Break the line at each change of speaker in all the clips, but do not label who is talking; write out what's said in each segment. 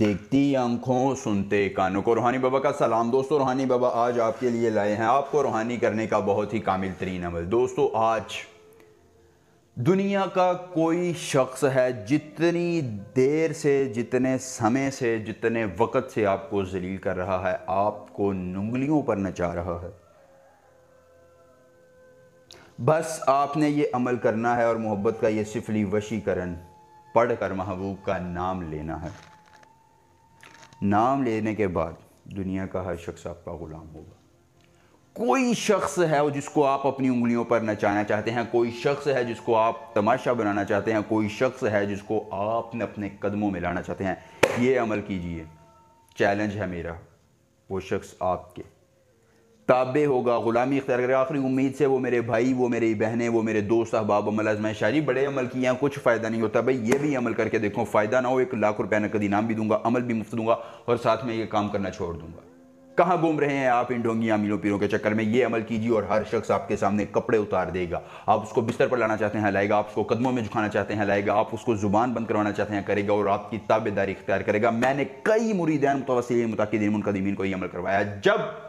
देखती आंखों सुनते कानों को। रूहानी बाबा का सलाम। दोस्तों, रूहानी बाबा आज आपके लिए लाए हैं आपको रूहानी करने का बहुत ही कामिल तरीन अमल। दोस्तों, आज दुनिया का कोई शख्स है जितनी देर से, जितने समय से, जितने वक़्त से आपको जलील कर रहा है, आपको उंगलियों पर नचा रहा है, बस आपने ये अमल करना है और मोहब्बत का ये सिफली वशीकरण पढ़कर महबूब का नाम लेना है। नाम लेने के बाद दुनिया का हर शख्स आपका गुलाम होगा। कोई शख्स है वो जिसको आप अपनी उंगलियों पर नचाना चाहते हैं, कोई शख्स है जिसको आप तमाशा बनाना चाहते हैं, कोई शख्स है जिसको आपने अपने कदमों में लाना चाहते हैं, ये अमल कीजिए। चैलेंज है मेरा, वो शख्स आपके ताबे होगा, गुलामी इख्तियार करेगा। आखिरी उम्मीद से वो मेरे भाई, वो मेरी बहनें, वो मेरे दोस्त अहबाब अमल आजमाएं शायरी बड़े अमल किए हैं, कुछ फ़ायदा नहीं होता भाई, ये भी अमल करके देखो, फ़ायदा ना हो 1 लाख रुपये नकद इनाम भी दूंगा, अमल भी मुफ्त दूंगा और साथ में ये काम करना छोड़ दूंगा। कहाँ घूम रहे हैं आप इन ढोंगी अमीरों पीरों के चक्कर में? ये अमल कीजिए और हर शख्स आपके सामने कपड़े उतार देगा। आप उसको बिस्तर पर लाना चाहते हैं, लाएगा। आप उसको कदमों में झुकाना चाहते हैं, लाएगा। आप उसको जुबान बंद करवाना चाहते हैं, करेगा और आपकी ताबेदारी इख्तियार करेगा। मैंने कई मुरीदैन मुतवस्सिलीन मुताकिदीन मुनकदीमीन को ये अमल करवाया, जब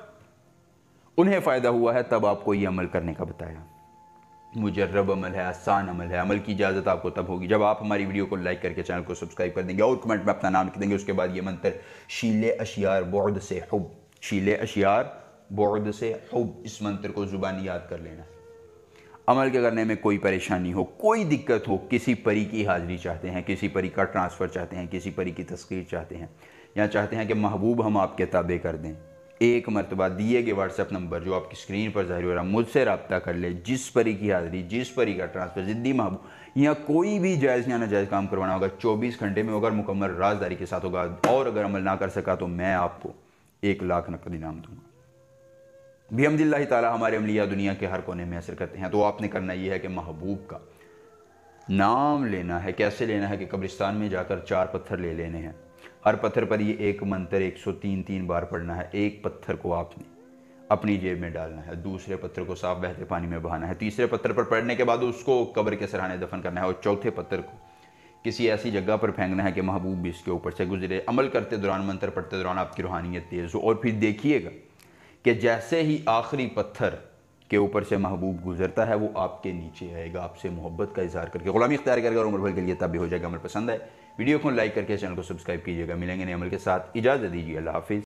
उन्हें फ़ायदा हुआ है तब आपको ये अमल करने का बताया। मुजर्रब अमल है, आसान अमल है। अमल की इजाज़त आपको तब होगी जब आप हमारी वीडियो को लाइक करके चैनल को सब्सक्राइब कर देंगे और कमेंट में अपना नाम लिख देंगे। उसके बाद ये मंत्र शीले अशियार बुअद से हुब, शीले अशियार बुअद से हुब, इस मंत्र को ज़ुबानी याद कर लेना। अमल के करने में कोई परेशानी हो, कोई दिक्कत हो, किसी परी की हाज़िरी चाहते हैं, किसी परी का ट्रांसफ़र चाहते हैं, किसी परी की तस्कीर चाहते हैं, या चाहते हैं कि महबूब हम आपके ताबे कर दें, एक मरतबा दिए गए व्हाट्सएप नंबर जो आपकी स्क्रीन पर जाहिर हो रहा है, मुझसे रब्ता कर ले। जिस परी की हाज़िरी, जिस परी का ट्रांसफ़र, ज़िद्दी महबूब, या कोई भी जायज़ या नाजायज़ काम करवाना होगा, 24 घंटे में अगर मुकम्मल राजदारी के साथ होगा, और अगर अमल ना कर सका तो मैं आपको 1 लाख नकद इनाम दूंगा। बिहम्दिल्लाहि ताला हमारे अमलिया दुनिया के हर कोने में असर करते हैं। तो आपने करना यह है कि महबूब का नाम लेना है। कैसे लेना है कि कब्रिस्तान में जाकर 4 पत्थर ले लेने हैं, हर पत्थर पर ये एक मंत्र 103 बार पढ़ना है। एक पत्थर को आपने अपनी जेब में डालना है, दूसरे पत्थर को साफ बहते पानी में बहाना है, तीसरे पत्थर पर पढ़ने के बाद उसको कब्र के सराहने दफन करना है, और चौथे पत्थर को किसी ऐसी जगह पर फेंकना है कि महबूब भी इसके ऊपर से गुजरे। अमल करते दौरान, मंत्र पढ़ते दौरान आपकी रूहानियत तेज़ हो, और फिर देखिएगा कि जैसे ही आखिरी पत्थर के ऊपर से महबूब गुजरता है, वो आपके नीचे आएगा, आपसे मोहब्बत का इजहार करके गुलामी इख्तियार करेगा और उम्र भर के लिए तब भी हो जाएगा। अमल पसंद है, वीडियो को लाइक करके चैनल को सब्सक्राइब कीजिएगा। मिलेंगे नए अमल के साथ, इजाज़त दीजिए, अल्लाह हाफिज़।